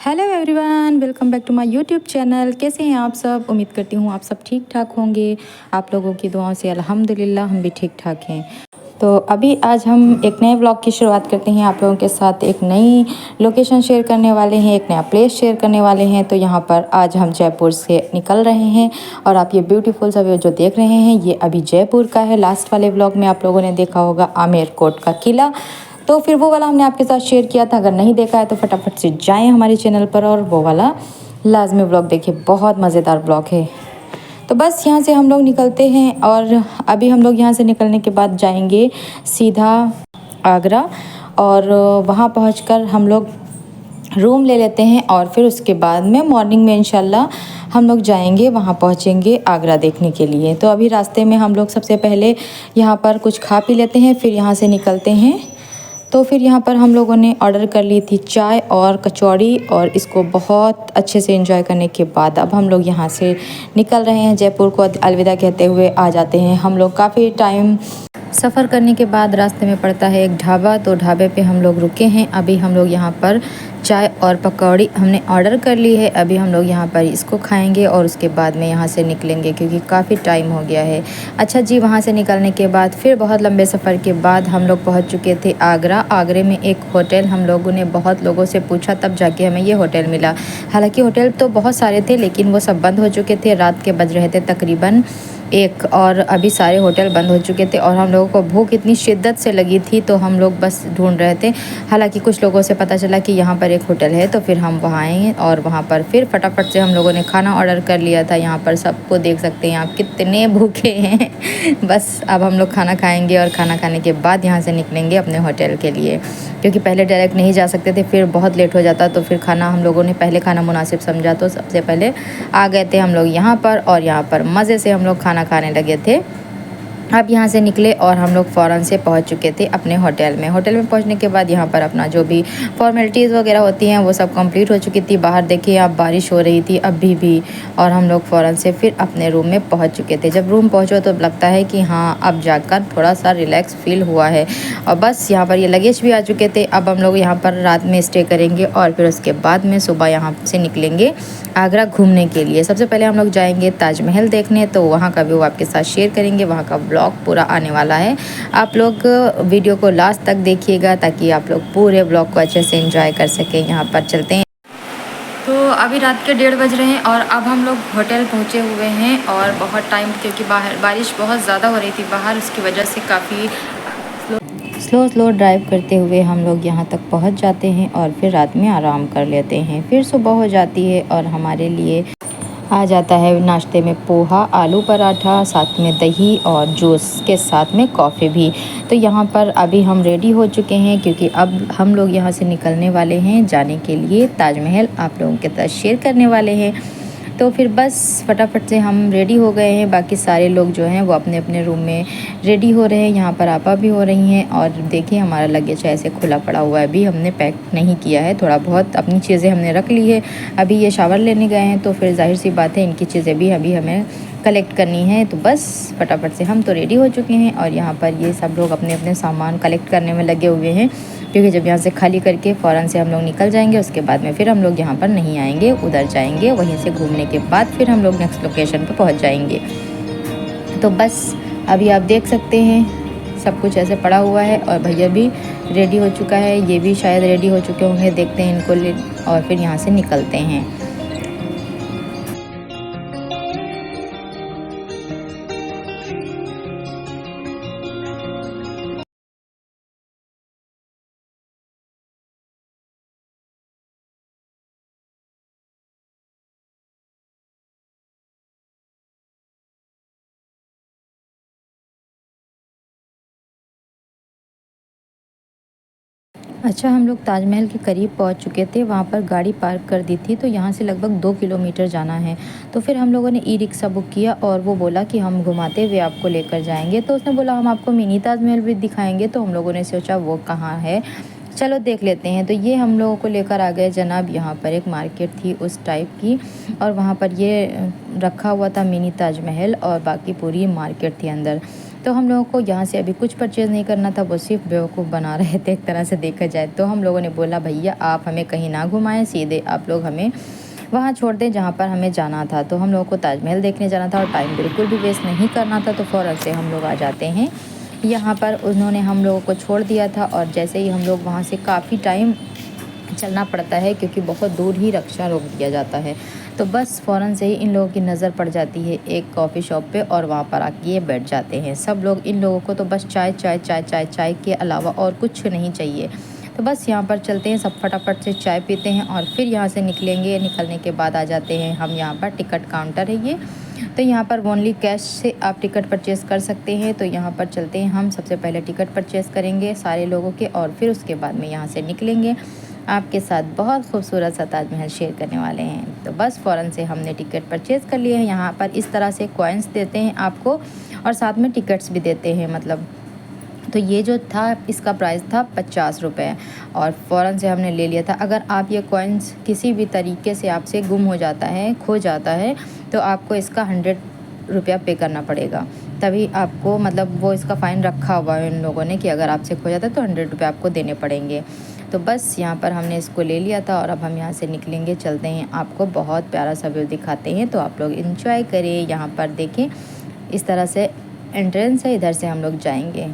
Hello everyone, welcome back to my YouTube channel. कैसे हैं आप सब? उम्मीद करती हूँ आप सब ठीक ठाक होंगे। आप लोगों की दुआओं से अल्हम्दुलिल्लाह हम भी ठीक ठाक हैं। तो अभी आज हम एक नए व्लॉग की शुरुआत करते हैं। आप लोगों के साथ एक नई लोकेशन शेयर करने वाले हैं, एक नया प्लेस शेयर करने वाले हैं। तो यहाँ पर आज हम जयपुर से निकल रहे हैं और आप ये ब्यूटीफुल सा व्यू जो देख रहे हैं ये अभी जयपुर का है। लास्ट वाले व्लॉग में आप लोगों ने देखा होगा आमेर कोट का किला, तो फिर वो वाला हमने आपके साथ शेयर किया था। अगर नहीं देखा है तो फटाफट से जाएं हमारे चैनल पर और वो वाला लाजमी ब्लॉग देखिए, बहुत मज़ेदार ब्लॉग है। तो बस यहाँ से हम लोग निकलते हैं और अभी हम लोग यहाँ से निकलने के बाद जाएंगे सीधा आगरा और वहाँ पहुँचकर हम लोग रूम ले लेते हैं और फिर उसके बाद में मॉर्निंग में इंशाल्लाह हम लोग जाएंगे, वहाँ पहुँचेंगे आगरा देखने के लिए। तो अभी रास्ते में हम लोग सबसे पहले यहाँ पर कुछ खा पी लेते हैं, फिर यहाँ से निकलते हैं। तो फिर यहाँ पर हम लोगों ने ऑर्डर कर ली थी चाय और कचौड़ी और इसको बहुत अच्छे से एंजॉय करने के बाद अब हम लोग यहाँ से निकल रहे हैं। जयपुर को अलविदा कहते हुए आ जाते हैं हम लोग। काफ़ी टाइम सफ़र करने के बाद रास्ते में पड़ता है एक ढाबा, तो ढाबे पे हम लोग रुके हैं। अभी हम लोग यहाँ पर चाय और पकौड़ी हमने ऑर्डर कर ली है। अभी हम लोग यहाँ पर इसको खाएंगे और उसके बाद में यहाँ से निकलेंगे क्योंकि काफ़ी टाइम हो गया है। अच्छा जी, वहाँ से निकलने के बाद फिर बहुत लंबे सफ़र के बाद हम लोग पहुँच चुके थे आगरा। आगरे में एक होटल, हम लोगों ने बहुत लोगों से पूछा तब जाके हमें ये होटल मिला। हालांकि होटल तो बहुत सारे थे लेकिन वो सब बंद हो चुके थे। रात के बज रहे थे तकरीबन 1 और अभी सारे होटल बंद हो चुके थे और हम लोगों को भूख इतनी शिद्दत से लगी थी तो हम लोग बस ढूंढ रहे थे। हालांकि कुछ लोगों से पता चला कि यहाँ पर एक होटल है तो फिर हम वहाँ आए और वहाँ पर फिर फटाफट से हम लोगों ने खाना ऑर्डर कर लिया था। यहाँ पर सबको देख सकते हैं आप कितने भूखे हैं। बस अब हम लोग खाना खाएंगे और खाना खाने के बाद यहाँ से निकलेंगे अपने होटल के लिए, क्योंकि पहले डायरेक्ट नहीं जा सकते थे, फिर बहुत लेट हो जाता। तो फिर खाना हम लोगों ने पहले खाना मुनासिब समझा तो सबसे पहले आ गए थे हम लोग यहाँ पर और यहाँ पर मज़े से हम लोग खाना खाने लगे थे। अब यहाँ से निकले और हम लोग फ़ौरन से पहुँच चुके थे अपने होटल में। होटल में पहुँचने के बाद यहाँ पर अपना जो भी फॉर्मेलिटीज़ वगैरह होती हैं वो सब कंप्लीट हो चुकी थी। बाहर देखिए आप, बारिश हो रही थी अभी भी और हम लोग फ़ौरन से फिर अपने रूम में पहुँच चुके थे। जब रूम पहुँचो तो लगता है कि हाँ अब जाकर थोड़ा सा रिलैक्स फील हुआ है। और बस यहाँ पर ये लगेज भी आ चुके थे। अब हम लोग यहाँ पर रात में स्टे करेंगे और फिर उसके बाद में सुबह यहाँ से निकलेंगे आगरा घूमने के लिए। सबसे पहले हम लोग जाएंगे ताजमहल देखने, तो वहाँ का व्यू आपके साथ शेयर करेंगे। वहाँ का ब्लॉग पूरा आने वाला है। आप लोग वीडियो को लास्ट तक देखिएगा ताकि आप लोग पूरे ब्लॉग को अच्छे से एंजॉय कर सकें। यहाँ पर चलते हैं। तो अभी रात के 1:30 बज रहे हैं और अब हम लोग होटल पहुँचे हुए हैं और बहुत टाइम, क्योंकि बाहर बारिश बहुत ज़्यादा हो रही थी बाहर, उसकी वजह से काफ़ी स्लो ड्राइव करते हुए हम लोग यहाँ तक पहुँच जाते हैं और फिर रात में आराम कर लेते हैं। फिर सुबह हो जाती है और हमारे लिए आ जाता है नाश्ते में पोहा, आलू पराठा, साथ में दही और जूस के साथ में कॉफ़ी भी। तो यहाँ पर अभी हम रेडी हो चुके हैं क्योंकि अब हम लोग यहाँ से निकलने वाले हैं जाने के लिए ताजमहल, आप लोगों के साथ शेयर करने वाले हैं। तो फिर बस फटाफट से हम रेडी हो गए हैं। बाकी सारे लोग जो हैं वो अपने अपने रूम में रेडी हो रहे हैं। यहाँ पर आपा भी हो रही हैं और देखिए हमारा लगेज ऐसे खुला पड़ा हुआ है, अभी हमने पैक नहीं किया है। थोड़ा बहुत अपनी चीज़ें हमने रख ली है। अभी ये शावर लेने गए हैं तो फिर जाहिर सी बात है इनकी चीज़ें भी अभी हमें कलेक्ट करनी है। तो बस फटाफट से हम तो रेडी हो चुके हैं और यहाँ पर ये सब लोग अपने अपने सामान कलेक्ट करने में लगे हुए हैं, क्योंकि जब यहाँ से खाली करके फ़ौरन से हम लोग निकल जाएंगे। उसके बाद में फिर हम लोग यहाँ पर नहीं आएंगे, उधर जाएंगे। वहीं से घूमने के बाद फिर हम लोग नेक्स्ट लोकेशन पर पहुँच जाएंगे। तो बस अभी आप देख सकते हैं सब कुछ ऐसे पड़ा हुआ है और भैया भी रेडी हो चुका है, ये भी शायद रेडी हो चुके होंगे। देखते हैं इनको ले और फिर यहाँ से निकलते हैं। अच्छा, हम लोग ताजमहल के करीब पहुंच चुके थे। वहां पर गाड़ी पार्क कर दी थी, तो यहाँ से लगभग 2 किलोमीटर जाना है। तो फिर हम लोगों ने ई रिक्शा बुक किया और वो बोला कि हम घुमाते हुए आपको लेकर जाएंगे। तो उसने बोला हम आपको मिनी ताजमहल भी दिखाएंगे। तो हम लोगों ने सोचा वो कहाँ है, चलो देख लेते हैं। तो ये हम लोगों को लेकर आ गए जनाब। यहाँ पर एक मार्केट थी उस टाइप की और वहाँ पर ये रखा हुआ था मिनी ताजमहल और बाकी पूरी मार्केट थी अंदर। तो हम लोगों को यहाँ से अभी कुछ परचेज़ नहीं करना था, वो सिर्फ बेवकूफ़ बना रहे थे एक तरह से देखा जाए। तो हम लोगों ने बोला भैया आप हमें कहीं ना घुमाएं, सीधे आप लोग हमें वहाँ छोड़ दें जहाँ पर हमें जाना था। तो हम लोगों को ताजमहल देखने जाना था और टाइम बिल्कुल भी वेस्ट नहीं करना था, तो फ़ौरन से हम लोग आ जाते हैं यहाँ पर। उन्होंने हम लोगों को छोड़ दिया था और जैसे ही हम लोग वहाँ से काफ़ी टाइम चलना पड़ता है क्योंकि बहुत दूर ही रिक्शा रोक दिया जाता है, तो बस फ़ौरन से ही इन लोगों की नज़र पड़ जाती है एक कॉफ़ी शॉप पे और वहाँ पर आके ये बैठ जाते हैं सब लोग। इन लोगों को तो बस चाय चाय चाय चाय चाय के अलावा और कुछ नहीं चाहिए। तो बस यहाँ पर चलते हैं, सब फटाफट से चाय पीते हैं और फिर यहाँ से निकलेंगे। निकलने के बाद आ जाते हैं हम यहाँ पर, टिकट काउंटर है ये, तो यहाँ पर ओनली कैश से आप टिकट परचेज़ कर सकते हैं। तो यहाँ पर चलते हैं हम, सबसे पहले टिकट परचेज़ करेंगे सारे लोगों के और फिर उसके बाद में यहाँ से निकलेंगे। आपके साथ बहुत खूबसूरत सा ताजमहल शेयर करने वाले हैं। तो बस फ़ौरन से हमने टिकट परचेज़ कर लिए हैं। यहाँ पर इस तरह से कॉइन्स देते हैं आपको और साथ में टिकट्स भी देते हैं मतलब। तो ये जो था इसका प्राइस था 50 रुपये और फ़ौरन से हमने ले लिया था। अगर आप ये कॉइन्स किसी भी तरीके से आपसे गुम हो जाता है, खो जाता है, तो आपको इसका 100 रुपया पे करना पड़ेगा, तभी आपको मतलब वो इसका फ़ाइन रखा हुआ है इन लोगों ने कि अगर आपसे खो जाता है तो 100 रुपये आपको देने पड़ेंगे। तो बस यहाँ पर हमने इसको ले लिया था और अब हम यहाँ से निकलेंगे, चलते हैं, आपको बहुत प्यारा सा व्यू दिखाते हैं। तो आप लोग इंजॉय करें। यहाँ पर देखें इस तरह से एंट्रेंस है, इधर से हम लोग जाएंगे।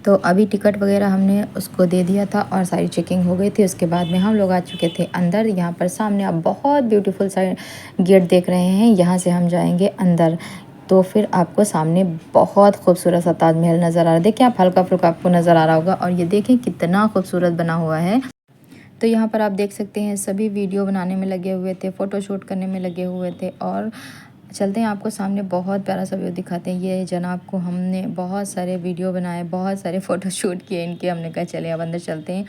तो अभी टिकट वगैरह हमने उसको दे दिया था और सारी चेकिंग हो गई थी। उसके बाद में हम लोग आ चुके थे अंदर। यहाँ पर सामने आप बहुत ब्यूटीफुल सा गेट देख रहे हैं, यहाँ से हम जाएंगे अंदर। तो फिर आपको सामने बहुत खूबसूरत सा ताजमहल नज़र आ रहा है। देखिए आप, हल्का फुल्का आपको नज़र आ रहा होगा और ये देखें कितना खूबसूरत बना हुआ है। तो यहाँ पर आप देख सकते हैं सभी वीडियो बनाने में लगे हुए थे, फ़ोटोशूट करने में लगे हुए थे। और चलते हैं आपको सामने बहुत प्यारा सा व्यू दिखाते हैं। ये जनाब को हमने बहुत सारे वीडियो बनाए, बहुत सारे फ़ोटोशूट किए इनके। हमने कहा चले अब अंदर चलते हैं।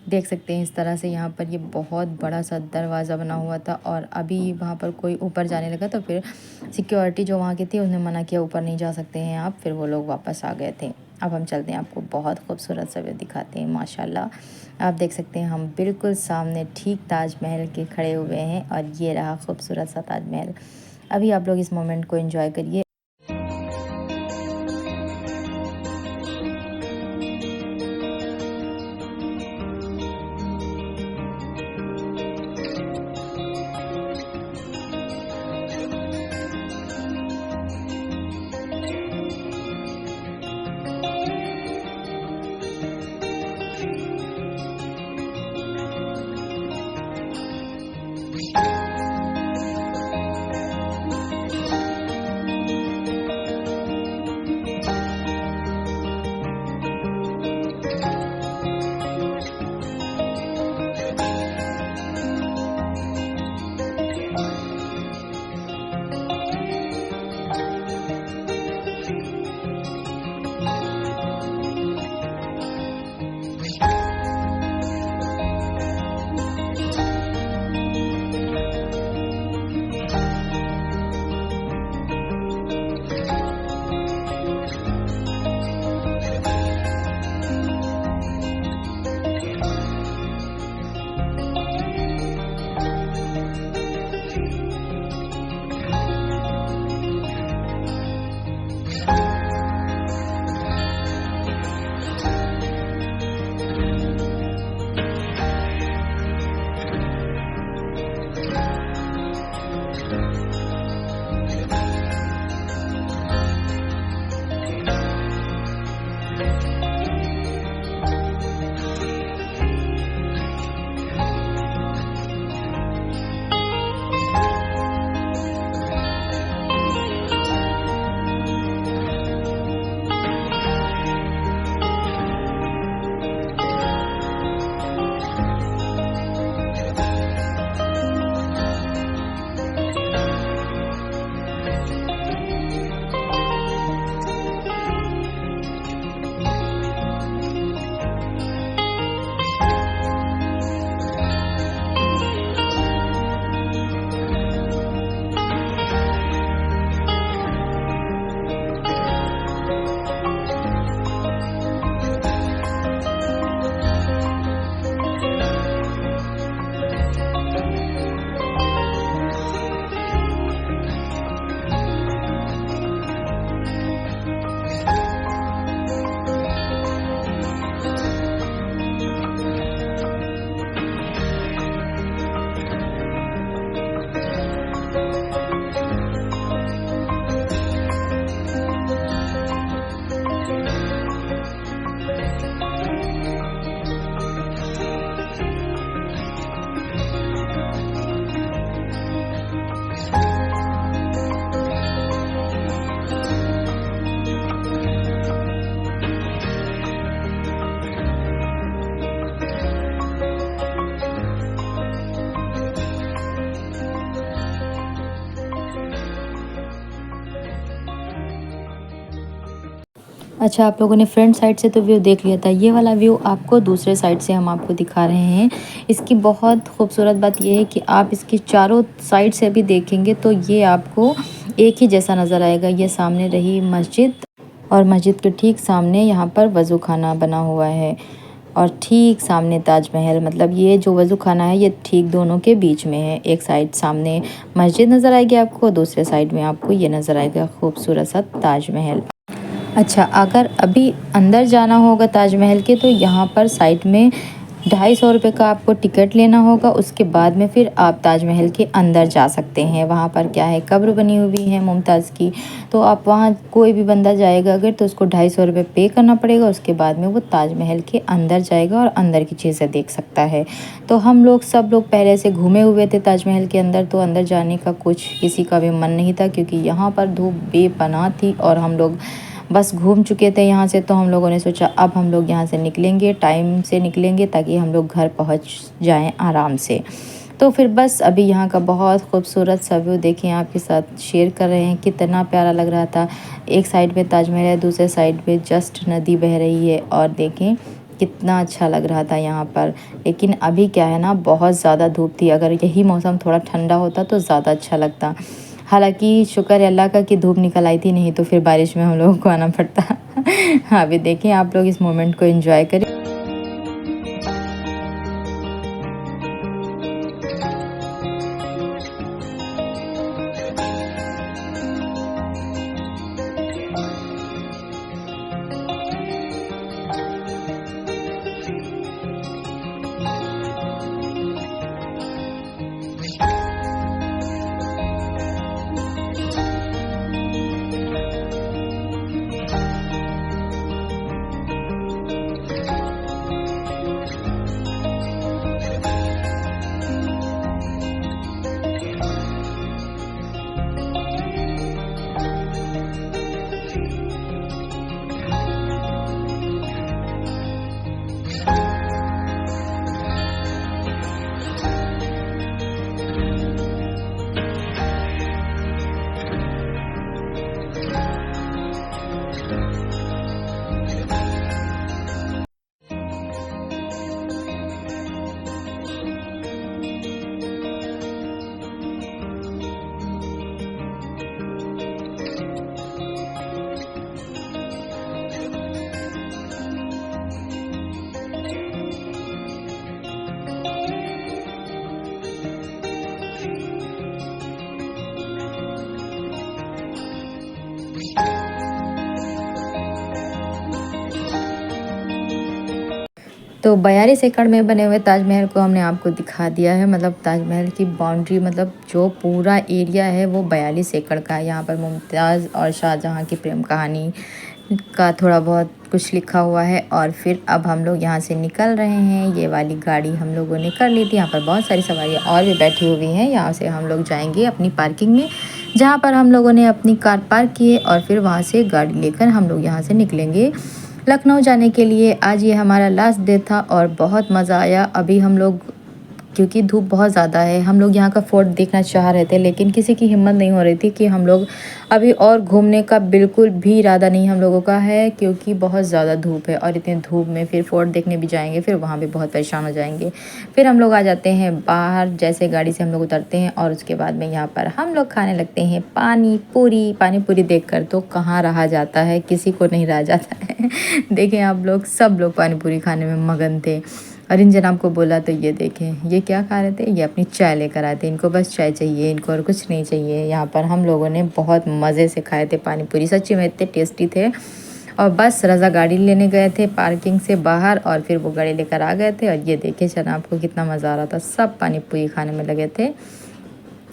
देख सकते हैं इस तरह से यहाँ पर ये बहुत बड़ा सा दरवाज़ा बना हुआ था और अभी वहाँ पर कोई ऊपर जाने लगा तो फिर सिक्योरिटी जो वहाँ की थी उन्होंने मना किया, ऊपर नहीं जा सकते हैं आप। फिर वो लोग वापस आ गए थे। अब हम चलते हैं, आपको बहुत खूबसूरत सा व्यू दिखाते हैं। माशाल्लाह आप देख सकते हैं हम बिल्कुल सामने ठीक ताजमहल के खड़े हुए हैं और ये रहा खूबसूरत सा ताजमहल। अभी आप लोग इस मोमेंट को एंजॉय करिए। अच्छा, आप लोगों ने फ्रंट साइड से तो व्यू देख लिया था, ये वाला व्यू आपको दूसरे साइड से हम आपको दिखा रहे हैं। इसकी बहुत खूबसूरत बात ये है कि आप इसकी चारों साइड से भी देखेंगे तो ये आपको एक ही जैसा नज़र आएगा। ये सामने रही मस्जिद और मस्जिद के ठीक सामने यहाँ पर वज़ू खाना बना हुआ है और ठीक सामने ताजमहल, मतलब ये जो वज़ू खाना है ये ठीक दोनों के बीच में है। एक साइड सामने मस्जिद नज़र आएगी आपको, दूसरे साइड में आपको ये नज़र आएगा खूबसूरत सा ताजमहल। अच्छा, अगर अभी अंदर जाना होगा ताजमहल के तो यहाँ पर साइड में 250 का आपको टिकट लेना होगा। उसके बाद में फिर आप ताजमहल के अंदर जा सकते हैं। वहाँ पर क्या है, कब्र बनी हुई है मुमताज़ की, तो आप वहाँ कोई भी बंदा जाएगा अगर तो उसको 250 पे करना पड़ेगा। उसके बाद में वो ताजमहल के अंदर जाएगा और अंदर की चीज़ें देख सकता है। तो हम लोग सब लोग पहले से घूमे हुए थे ताजमहल के अंदर, तो अंदर जाने का कुछ किसी का भी मन नहीं था क्योंकि यहाँ पर धूप बेपनाह थी और हम लोग बस घूम चुके थे यहाँ से। तो हम लोगों ने सोचा अब हम लोग यहाँ से निकलेंगे, टाइम से निकलेंगे ताकि हम लोग घर पहुँच जाएं आराम से। तो फिर बस अभी यहाँ का बहुत खूबसूरत सा व्यू देखें, आपके साथ शेयर कर रहे हैं। कितना प्यारा लग रहा था। एक साइड में ताजमहल है, दूसरे साइड में जस्ट नदी बह रही है और देखें कितना अच्छा लग रहा था यहाँ पर। लेकिन अभी क्या है ना, बहुत ज़्यादा धूप थी। अगर यही मौसम थोड़ा ठंडा होता तो ज़्यादा अच्छा लगता। हालांकि शुक्र है अल्लाह का कि धूप निकल आई थी, नहीं तो फिर बारिश में हम लोगों को आना पड़ता। हाँ, अभी देखें आप लोग इस मोमेंट को एंजॉय करें। तो 42 एकड़ में बने हुए ताजमहल को हमने आपको दिखा दिया है। मतलब ताजमहल की बाउंड्री, मतलब जो पूरा एरिया है वो 42 एकड़ का है। यहाँ पर मुमताज़ और शाहजहाँ की प्रेम कहानी का थोड़ा बहुत कुछ लिखा हुआ है। और फिर अब हम लोग यहाँ से निकल रहे हैं। ये वाली गाड़ी हम लोगों ने कर ली थी। यहाँ पर बहुत सारी सवारियाँ और भी बैठी हुई हैं। यहाँ से हम लोग जाएंगे अपनी पार्किंग में, जहाँ पर हम लोगों ने अपनी कार पार्क की है, और फिर वहाँ से गाड़ी लेकर हम लोग यहाँ से निकलेंगे लखनऊ जाने के लिए। आज ये हमारा लास्ट डे था और बहुत मज़ा आया। अभी हम लोग, क्योंकि धूप बहुत ज़्यादा है, हम लोग यहाँ का फोर्ट देखना चाह रहे थे, लेकिन किसी की हिम्मत नहीं हो रही थी कि हम लोग अभी, और घूमने का बिल्कुल भी इरादा नहीं हम लोगों का है क्योंकि बहुत ज़्यादा धूप है। और इतनी धूप में फिर फोर्ट देखने भी जाएंगे, फिर वहाँ भी बहुत परेशान हो जाएंगे। फिर हम लोग आ जाते हैं बाहर, जैसे गाड़ी से हम लोग उतरते हैं और उसके बाद में यहाँ पर हम लोग खाने लगते हैं पानी पूरी। पानी पूरी देख कर तो कहाँ रहा जाता है, किसी को नहीं रहा जाता है। देखें आप लोग, सब लोग पानी पूरी खाने में मगन थे। और इन जनाब को बोला तो ये देखें ये क्या खा रहे थे, ये अपनी चाय लेकर आए थे। इनको बस चाय चाहिए, इनको और कुछ नहीं चाहिए। यहाँ पर हम लोगों ने बहुत मज़े से खाए थे पानी पूरी, सच्ची में इतने टेस्टी थे। और बस रज़ा गाड़ी लेने गए थे पार्किंग से बाहर, और फिर वो गाड़ी लेकर आ गए थे। और ये देखे जनाब को कितना मज़ा आ रहा था, सब पानी पूरी खाने में लगे थे।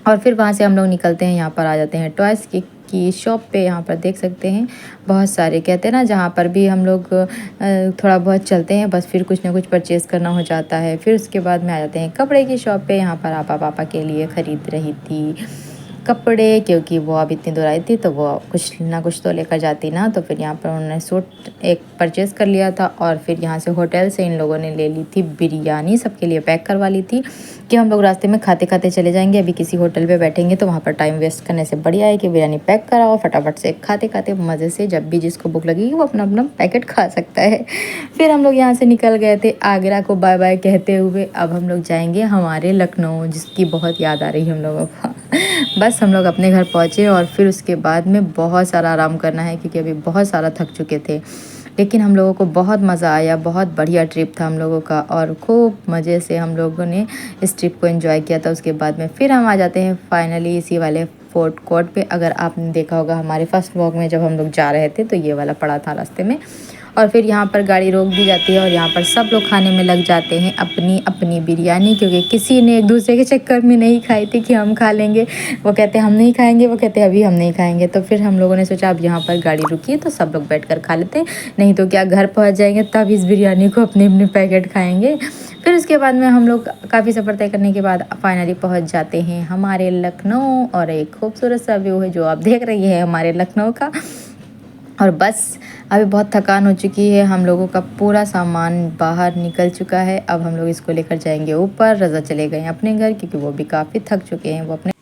और फिर वहाँ से हम लोग निकलते हैं, यहाँ पर आ जाते हैं टॉयज़ की शॉप पे। यहाँ पर देख सकते हैं बहुत सारे, कहते हैं ना, जहाँ पर भी हम लोग थोड़ा बहुत चलते हैं बस फिर कुछ ना कुछ परचेज़ करना हो जाता है। फिर उसके बाद में आ जाते हैं कपड़े की शॉप पे। यहाँ पर आपा पापा के लिए ख़रीद रही थी कपड़े, क्योंकि वो अब इतनी दूर आई थी तो वो कुछ ना कुछ तो लेकर जाती ना। तो फिर यहाँ पर उन्होंने सूट एक परचेज़ कर लिया था और फिर यहाँ से होटल से इन लोगों ने ले ली थी बिरयानी, सबके लिए पैक करवा ली थी कि हम लोग रास्ते में खाते खाते चले जाएंगे। अभी किसी होटल पे बैठेंगे तो वहाँ पर टाइम वेस्ट करने से बढ़िया है कि बिरयानी पैक कराओ, फटाफट से खाते खाते मज़े से, जब भी जिसको भूख लगेगी वो अपना अपना पैकेट खा सकता है। फिर हम लोग यहाँ से निकल गए थे आगरा को बाय बाय कहते हुए। अब हम लोग जाएंगे हमारे लखनऊ, जिसकी बहुत याद आ रही है हम लोगों को। बस हम लोग अपने घर पहुँचे और फिर उसके बाद में बहुत सारा आराम करना है, क्योंकि अभी बहुत सारा थक चुके थे। लेकिन हम लोगों को बहुत मज़ा आया, बहुत बढ़िया ट्रिप था हम लोगों का और खूब मज़े से हम लोगों ने इस ट्रिप को एंजॉय किया था। उसके बाद में फिर हम आ जाते हैं फाइनली इसी वाले फोर्ट कोर्ट पे। अगर आपने देखा होगा हमारे फर्स्ट व्लॉग में जब हम लोग जा रहे थे तो ये वाला पड़ा था रास्ते में। और फिर यहाँ पर गाड़ी रोक दी जाती है और यहाँ पर सब लोग खाने में लग जाते हैं अपनी अपनी बिरयानी, क्योंकि किसी ने एक दूसरे के चक्कर में नहीं खाई थी कि हम खा लेंगे। वो कहते हम नहीं खाएंगे, वो कहते अभी हम नहीं खाएंगे। तो फिर हम लोगों ने सोचा अब यहाँ पर गाड़ी रुकी है तो सब लोग बैठ कर खा लेते हैं, नहीं तो क्या घर पहुँच जाएंगे तब इस बिरयानी को अपने अपने पैकेट खाएँगे। फिर उसके बाद में हम लोग काफ़ी सफ़र तय करने के बाद फाइनली पहुँच जाते हैं हमारे लखनऊ। और एक खूबसूरत सा व्यू है जो आप देख रही है हमारे लखनऊ का। और बस अभी बहुत थकान हो चुकी है, हम लोगों का पूरा सामान बाहर निकल चुका है। अब हम लोग इसको लेकर जाएंगे ऊपर। रज़ा चले गए अपने घर क्योंकि वो भी काफ़ी थक चुके हैं वो अपने।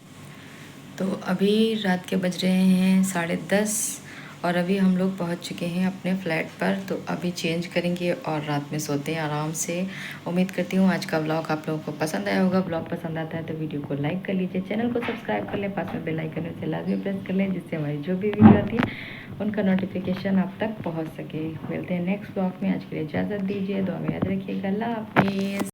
तो अभी रात के बज रहे हैं 10:30 और अभी हम लोग पहुंच चुके हैं अपने फ्लैट पर। तो अभी चेंज करेंगे और रात में सोते हैं आराम से। उम्मीद करती हूँ आज का व्लॉग आप लोगों को पसंद आया होगा। व्लॉग पसंद आता है तो वीडियो को लाइक कर लीजिए, चैनल को सब्सक्राइब कर लें, पास में बेल आइकन उसे लाजमी प्रेस कर लें, जिससे हमारी जो भी वीडियो आती है उनका नोटिफिकेशन आप तक पहुँच सके। मिलते हैं नेक्स्ट व्लॉग में, आज के लिए इजाज़त दीजिए, दुआ में याद रखिएगा। अल्लाह हाफिज़।